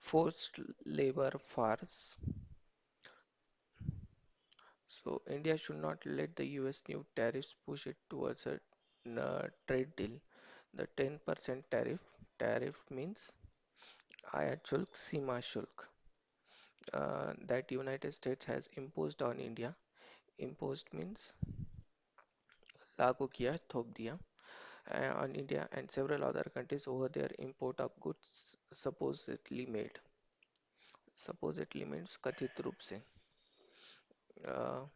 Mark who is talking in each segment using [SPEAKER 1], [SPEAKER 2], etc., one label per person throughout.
[SPEAKER 1] Forced labor farce. So India should not let the US new tariffs push it towards a trade deal. The 10% tariff means आयात शुल्क, सीमा शुल्क that United States has imposed on India. Imposed means लागू किया, थोप दिया on India and several other countries over their import of goods supposedly made. Supposedly means कथित रूप से uh,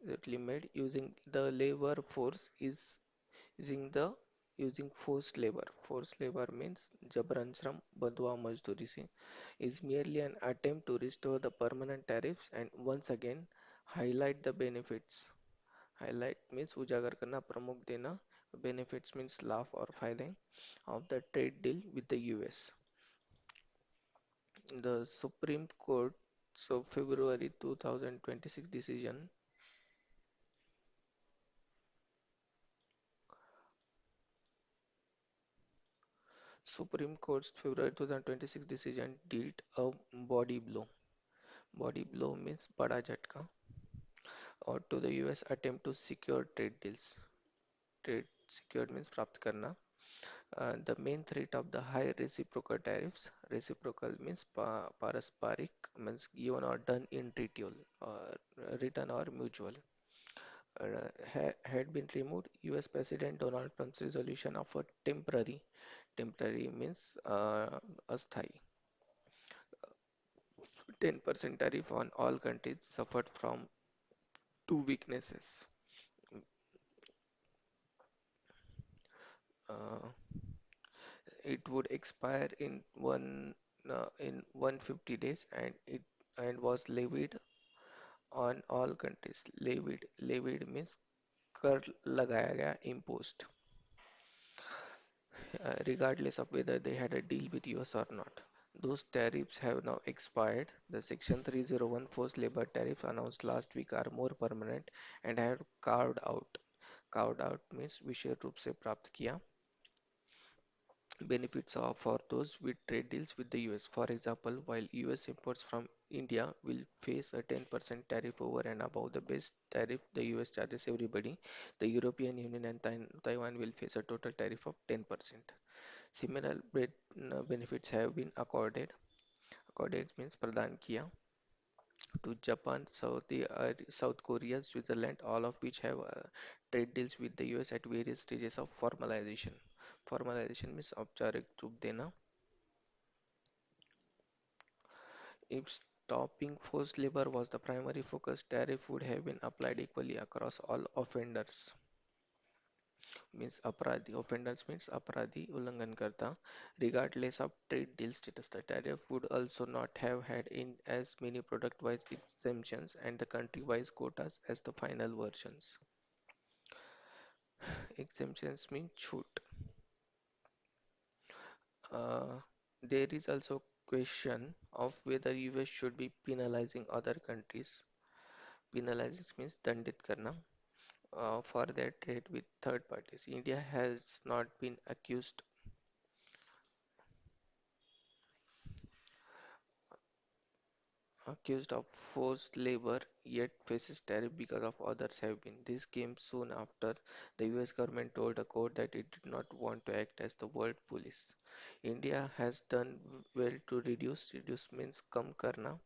[SPEAKER 1] supposedly made using the labor force is using the using forced labor. Forced labor means जबरन श्रम, बंधुआ मजदूरी से is merely an attempt to restore the permanent tariffs and once again highlight the benefits. Highlight means उजागर करना, प्रमुख देना. Benefits means laugh or filing of the trade deal with the US. The Supreme Court, so February 2026 decision. Supreme Court's February 2026 decision dealt a body blow. Body blow means बड़ा झटका or to the US attempt to secure trade deals. Trade secured means प्राप्त करना. The main threat of the high reciprocal tariffs. Reciprocal means parasparik means given or done in ritual or written or mutual. Had been removed. US President Donald Trump's resolution of a temporary means asthai 10% tariff on all countries suffered from two weaknesses. Uh, it would expire in 150 days and was levied on all countries. Levied means कर लगाया गया, imposed, regardless of whether they had a deal with US or not. Those tariffs have now expired. The Section 301 forced labor tariffs announced last week are more permanent and have carved out. Carved out means विशेष रूप से प्राप्त किया. Benefits are for those with trade deals with the US. For example, while US imports from India will face a 10% tariff over and above the base tariff the US charges everybody, the European Union and Taiwan will face a total tariff of 10%. Similar benefits have been accorded. Accorded means प्रदान किया to Japan, South Korea, Switzerland, all of which have trade deals with the US at various stages of formalization. Formalization means औपचारिक रूप देना. If stopping forced labor was the primary focus, tariff would have been applied equally across all offenders. Means अपराधी. Offenders means अपराधी, उल्लंघनकर्ता. Regardless of trade deal status, the tariff would also not have had in as many product-wise exemptions and the country-wise quotas as the final versions. Exemptions mean छूट. Uh, there is also question of whether US should be penalizing other countries. Penalizing means दंडित करना for their trade with third parties. India has not been accused of forced labor yet faces tariff because of others have been. This came soon after the US government told a court that it did not want to act as the world police. India has done well to reduce means कम करना.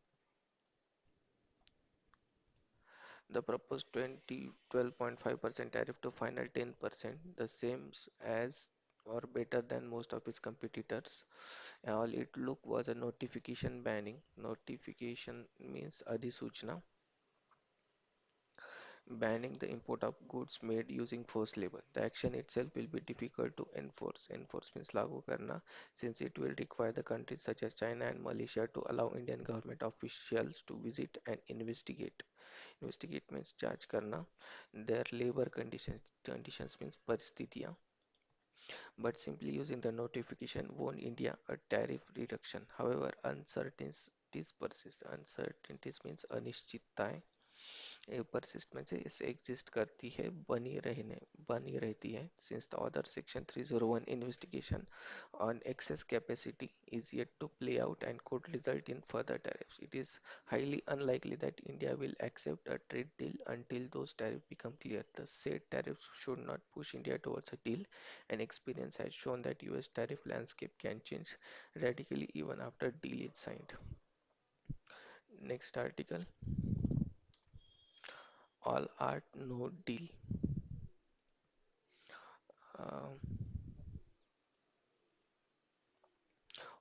[SPEAKER 1] The proposed 12.5% tariff to final 10%, the same as or better than most of its competitors. All it look was a notification banning. Notification means अधिसूचना, banning the import of goods made using forced labor. The action itself will be difficult to enforce. Enforce means लागू करना, since it will require the countries such as China and Malaysia to allow Indian government officials to visit and investigate. Investigate means charge करना. Their labor conditions. Conditions means परिस्थितियाँ. But simply using the notification won India a tariff reduction. However, uncertainties persist. Uncertainties means अनिश्चितताएं. ये persistence is exist करती है बनी रहती है since the other section 301 investigation on excess capacity is yet to play out and could result in further tariffs. It is highly unlikely that India will accept a trade deal until those tariffs become clear. The said tariffs should not push India towards a deal, and experience has shown that US tariff landscape can change radically even after deal is signed. Next article, all art no deal. Um,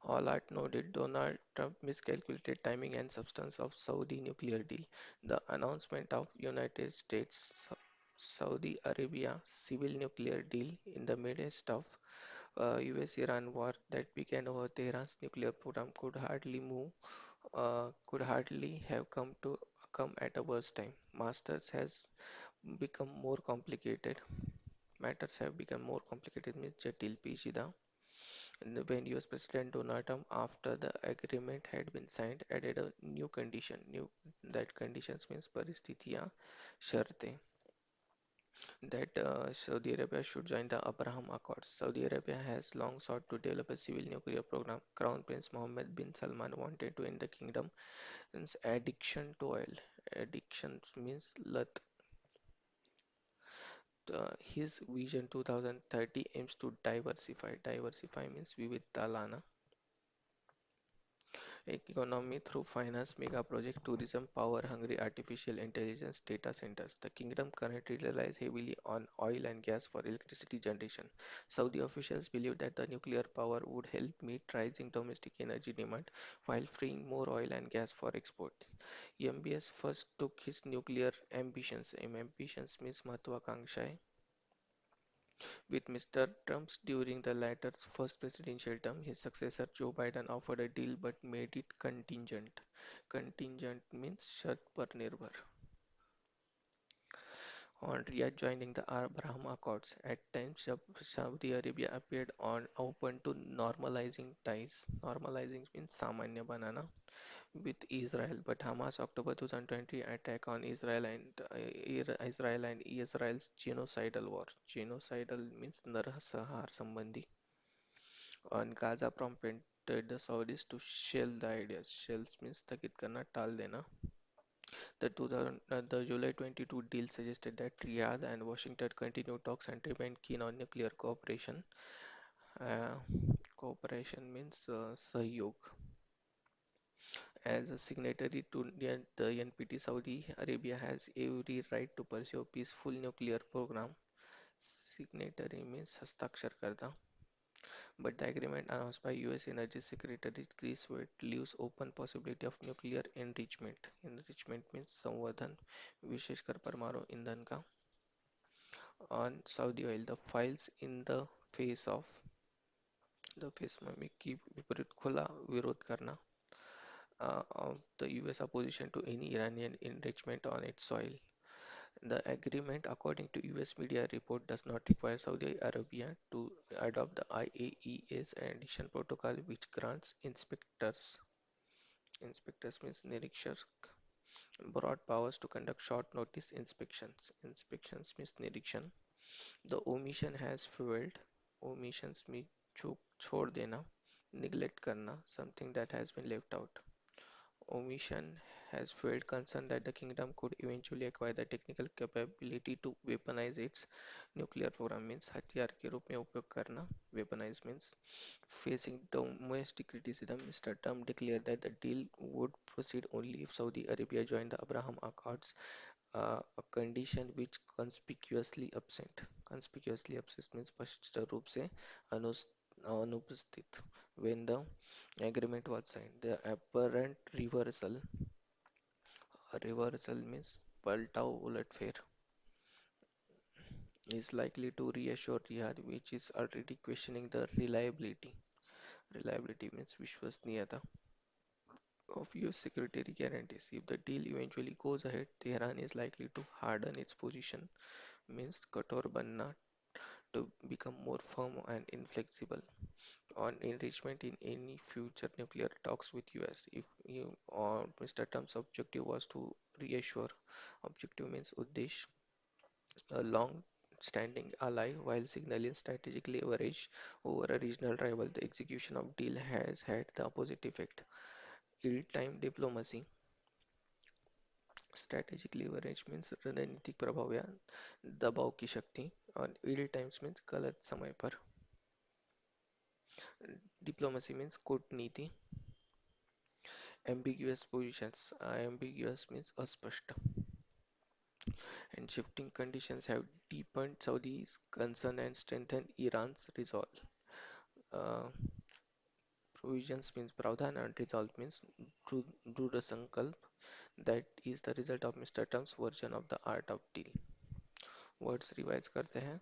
[SPEAKER 1] all art noted Donald Trump miscalculated timing and substance of Saudi nuclear deal. The announcement of United States Saudi Arabia civil nuclear deal in the midst of US-Iran war that began over Tehran's nuclear program could hardly have come at a worse time. Become more complicated. Matters have become more complicated. Means Jatil Pichida. And when US President Donald Trump, after the agreement had been signed, added a new condition. New that conditions means paristitiya sharte that Saudi Arabia should join the Abraham Accords. Saudi Arabia has long sought to develop a civil nuclear program. Crown Prince Mohammed bin Salman wanted to end the kingdom's addiction to oil. Addiction means lat. His Vision 2030 aims to diversify. Diversify means vividtalana economy through finance, mega project, tourism, power-hungry artificial intelligence data centers. The kingdom currently relies heavily on oil and gas for electricity generation. Saudi officials believe that the nuclear power would help meet rising domestic energy demand while freeing more oil and gas for export. MBS first took his nuclear ambitions. Ambitions means Mahत्वाकांक्षाएं with Mr. Trump's during the latter's first presidential term, his successor Joe Biden offered a deal but made it contingent. Contingent means shart par nirbhar on Riyadh joining the Abraham Accords. At times, Saudi Arabia appeared on open to normalizing ties. Normalizing means samanya banana with Israel, but Hamas October 2020 attack on Israel and Israel's genocidal war. Genocidal means नरसंहार संबंधी on Gaza prompted the Saudis to shell the ideas. Shells means स्थगित करना टाल देना. The July 22 deal suggested that Riyadh and Washington continue talks and remain keen on nuclear cooperation. Uh, Cooperation means सहयोग. As a signatory to the NPT, Saudi Arabia has every right to pursue a peaceful nuclear program. Signatory means हस्ताक्षर करता. But the agreement announced by US Energy Secretary Chris Wade leaves open possibility of nuclear enrichment. Enrichment means संवर्धन, विशेषकर परमाणु ईंधन का. On Saudi oil, face of the face में की विपरीत खुला विरोध करना of the US opposition to any Iranian enrichment on its soil. The agreement, according to US media report, does not require Saudi Arabia to adopt the IAEA's addition protocol, which grants inspectors means निरीक्षक, broad powers to conduct short notice inspections. Inspections means निरीक्षण. The omission has fueled. Omissions mean छोड़ देना, neglect करना, something that has been left out. Omission has fueled concern that the kingdom could eventually acquire the technical capability to weaponize its nuclear program means हथियार के रूप में उपयोग करना. Weaponize means facing domestic criticism. Mr. Trump declared that the deal would proceed only if Saudi Arabia joined the Abraham Accords, a condition which conspicuously absent. Conspicuously absent means स्पष्ट रूप से अनुपस्थित when the agreement was signed. The apparent reversal means पलटाव उलटफेर is likely to reassure Riyadh, which is already questioning the reliability. Reliability means विश्वसनीयता of US security guarantees. If the deal eventually goes ahead, Tehran is likely to harden its position, means कठोर बनना to become more firm and inflexible on enrichment in any future nuclear talks with US. If you or Mr. Trump's objective was to reassure, objective means Uddesh, a long-standing ally, while signaling strategic leverage over a regional rival. The execution of deal has had the opposite effect. Ill-timed diplomacy, strategic leverage means रणनीतिक प्रभाव या दबाव की शक्ति और ill times means गलत समय पर. Diplomacy means कूटनीति. Ambiguous positions. Ambiguous means अस्पष्ट. And shifting conditions have deepened Saudi's concern and strengthened Iran's resolve. Uh, Provisions means pravdhan and resolve means Druda Sankalp. That is the result of Mr. Trump's version of the art of deal. Words revise करते हैं.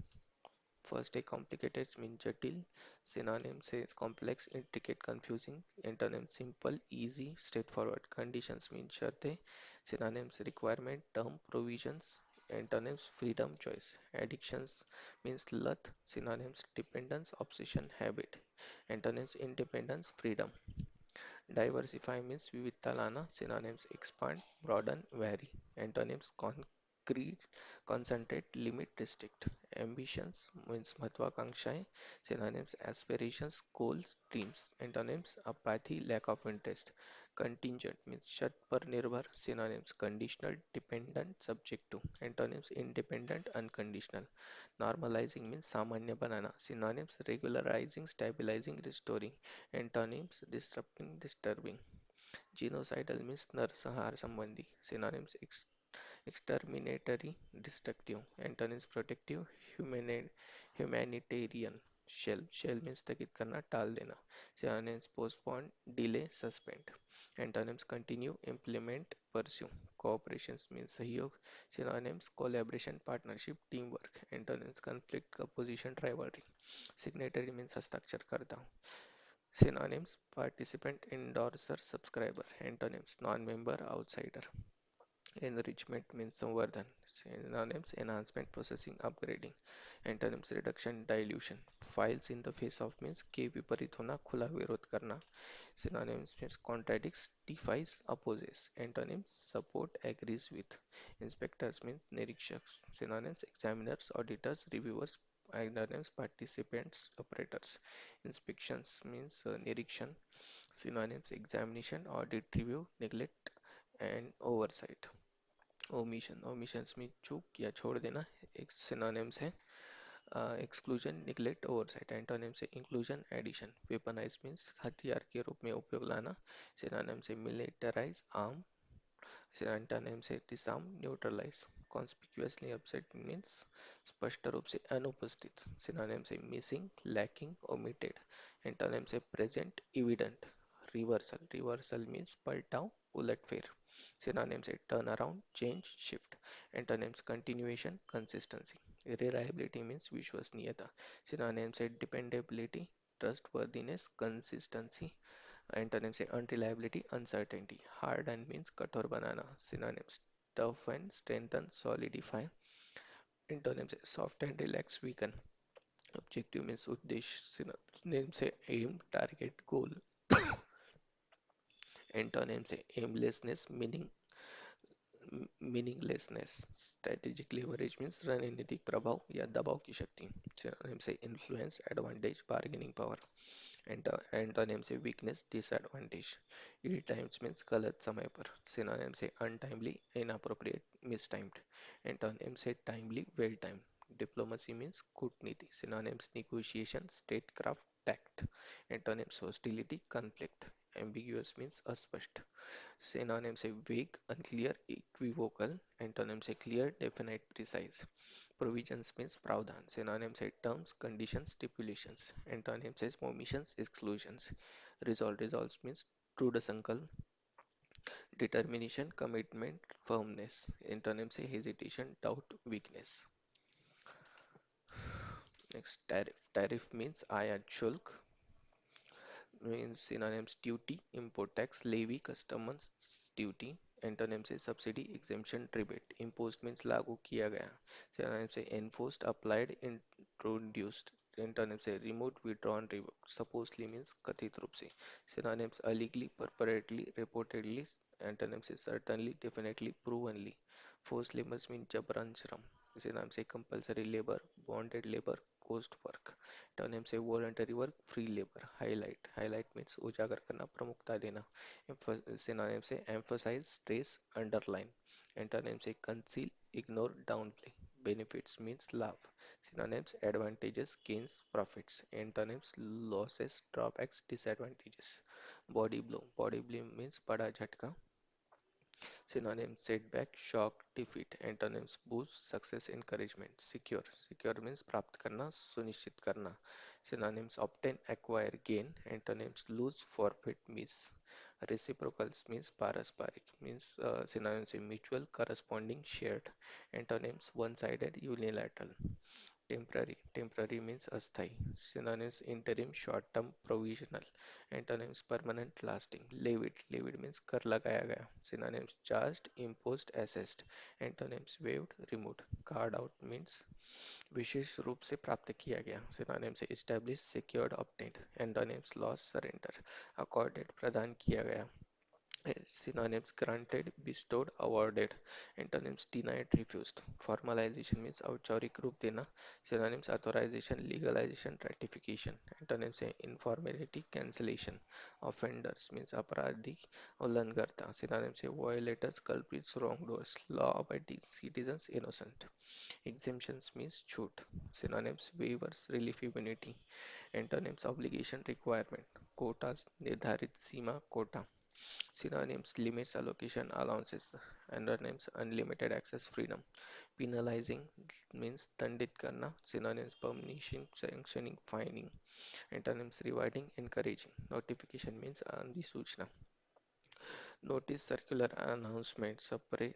[SPEAKER 1] First, a complicated means जटिल. Synonym says complex, intricate, confusing. Antonym simple, easy, straightforward. Conditions mean शर्तें. Synonyms requirement, term, provisions. Antonyms freedom, choice. Addictions means लत. Synonyms dependence, obsession, habit. Antonyms independence, freedom. Diversify means vividta लाना. Synonyms expand, broaden, vary. Antonyms concrete, concentrate, limit, restrict. Ambitions means महत्वाकांक्षाएं. Synonyms aspirations, goals, dreams. Antonyms apathy, lack of interest. Contingent means शर्त पर निर्भर. Synonyms conditional, dependent, subject to. Antonyms independent, unconditional. Normalizing means सामान्य बनाना. Synonyms regularizing, stabilizing, restoring. Antonyms disrupting, disturbing. Genocidal means नरसंहार संबंधी. Synonyms exterminatory, destructive. Antonyms protective, humanitarian. Shell means स्थगित करना, टाल देना. Synonyms postpone, delay, suspend. Antonyms continue, implement, pursue. Cooperation means सहयोग. Synonyms collaboration, partnership, teamwork. Antonyms conflict, opposition, rivalry. Signatory means हस्ताक्षर करता. Synonyms participant, endorser, subscriber. Antonyms non-member, outsider. Enrichment means संवर्धन. Synonyms enhancement, processing, upgrading. Antonyms reduction, dilution. Files in the face of means के विपरीत होना, खुला विरोध करना. Synonyms means contradicts, defies, opposes. Antonyms support, agrees with. Inspectors means निरीक्षक. Synonyms examiners, auditors, reviewers. Antonyms participants, operators. Inspections means निरीक्षण. Synonyms examination, audit, review, neglect and oversight. Omissions में चूक या छोड़ देना. एक synonyms है. Exclusion, neglect, oversight. Antonyms है inclusion, addition. Weaponize means हथियार के रूप में उपयोग लाना. Synonyms है militarize, arm. Antonyms है disarm, neutralize. Conspicuously absent means स्पष्ट रूप से अनुपस्थित. Synonyms है missing, lacking, omitted. Antonyms है present, evident. Reversal means पलटाव, उलटफेर. Synonyms है turn around, change, shift. Antonyms continuation, consistency. Reliability means विश्वसनीयता. Synonyms है dependability, trustworthiness, consistency. Antonyms है unreliability, uncertainty. Harden means कठोर बनाना. Synonyms toughen, strengthen, solidify. Antonyms है soft and relax, weaken. Objective means उद्देश्य. Synonyms है aim, target, goal. Antonyms है aimlessness, meaninglessness. Strategic leverage means रणनीतिक प्रभाव या दबाव की शक्ति. Synonyms है influence, advantage, bargaining power. Antonyms है weakness, disadvantage. Ill times means गलत समय पर. Synonyms है untimely, inappropriate, mistimed. Antonyms है timely, well timed. Diplomacy means कूटनीति. Synonyms negotiation, statecraft, tact. Antonyms hostility, conflict. Ambiguous means अस्पष्ट. Synonyms है vague, unclear, equivocal. Antonyms है clear, definite, precise. Provisions means प्रावधान. Synonyms है terms, conditions, stipulations. Antonyms है omissions, exclusions. Resolves means दृढ़ संकल्प, determination, commitment, firmness. Antonyms है hesitation, doubt, weakness. Next, tariff. Tariff means आयात शुल्क. Means synonyms duty, import tax, levy, customs, duty, antonym से subsidy, exemption, rebate. Imposed means लागू किया गया, सिनोनिम से एनफोर्स्ड, अप्लाइड, इंट्रोड्यूस्ड। एंटोनिम से removed, withdrawn, revoked. Supposedly means कथित रूप से, synonyms allegedly, purportedly, reportedly. Antonym से certainly, definitely, provenly. Force labours mean जबरन श्रम, सिनोनिम से compulsory labour, bonded labour, coast work. Antonym से voluntary work, free labour. Highlight, highlight means उजागर करना, प्रमुखता देना। सिनोनिम से एम्फोसाइज, स्ट्रेस, अंडरलाइन। एंटोनिम से कंसील, इग्नोर, डाउनप्ले। बेनिफिट्स मीन्स लाभ, synonyms advantages, gains, profits. Antonyms losses, drawbacks, disadvantages. Body blow means बड़ा झटका, synonyms setback, shock, defeat. Antonyms boost, success, encouragement. Secure means प्राप्त करना, सुनिश्चित करना. Synonyms obtain, acquire, gain. Antonyms lose, forfeit, miss. Reciprocals means parasparik, means synonyms mutual, corresponding, shared. Antonyms one-sided, unilateral. Temporary means अस्थाई, synonyms interim, short term, provisional. Antonyms permanent, lasting. Levied means कर लगाया गया, synonyms charged, imposed, assessed. Antonyms waived, removed. Carved out means विशेष रूप से प्राप्त किया गया, synonyms established, secured, obtained. Antonyms lost, surrender, accorded, प्रदान किया गया. Synonyms granted, bestowed, awarded. Antonyms denied, refused. Formalization means औपचारिक रूप देना. Synonyms authorization, legalization, ratification. Antonyms है informality, cancellation. Offenders means अपराधी, उल्लंघनकर्ता. Synonyms है violators, culprits, wrongdoers. Law abiding citizens, innocent. Exemptions means छूट. Synonyms waivers, relief, immunity. Antonyms obligation, requirement. Quotas निर्धारित सीमा, quota. Synonyms limits, allocation, allowances. Antonyms unlimited access, freedom. Penalizing means दंडित करना. Synonyms punishing, sanctioning, fining. Antonyms rewarding, encouraging. Notification means अधिसूचना. Notice, circular, announcement.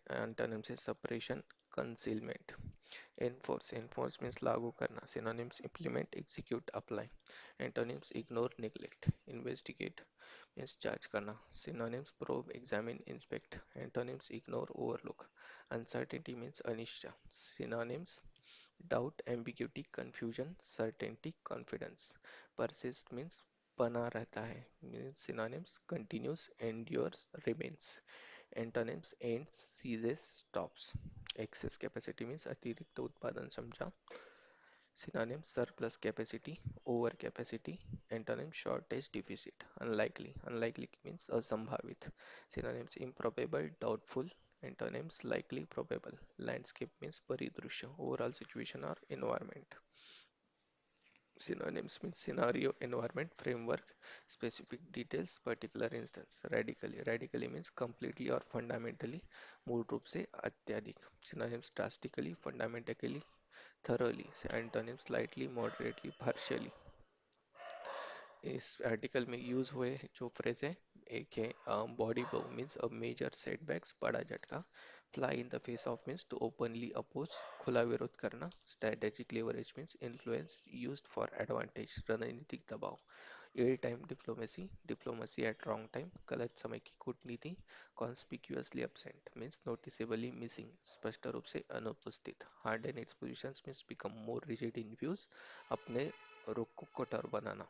[SPEAKER 1] Antonyms है suppression, concealment. Enforce means लागू करना. Synonyms implement, execute, apply. Antonyms ignore, neglect. Investigate means charge करना. Synonyms probe, examine, inspect. Antonyms ignore, overlook. Uncertainty means अनिश्चित. Synonyms doubt, ambiguity, confusion, certainty, confidence. Persist means बना रहता है. Means synonyms continues, endures, remains. Antonyms ends, ceases, stops. Excess capacity means अतिरिक्त उत्पादन क्षमता. Synonyms surplus capacity, over capacity. Antonym shortage, deficit. Unlikely means असंभावित. Synonyms improbable, doubtful. Antonyms likely, probable. Landscape means परिदृश्य, overall situation or environment. Synonyms means scenario, environment, framework, specific details, particular instance. Radically means completely or fundamentally, मूल रूप से अत्यधिक. Synonyms drastically, fundamentally, thoroughly. Antonyms slightly, moderately, partially. इस article में use हुए जो phrase है, एक है body blow means a major setbacks, बड़ा झटका. Fly in the face of means to openly oppose, खुला विरोध करना. Strategic leverage means influence used for advantage, रणनीतिक दबाव. Ill time diplomacy, diplomacy at wrong time, गलत समय की कूटनीति. Conspicuously absent means noticeably missing, स्पष्ट रूप से अनुपस्थित. Hard in its positions means become more rigid in views, अपने रुख को कठोर बनाना.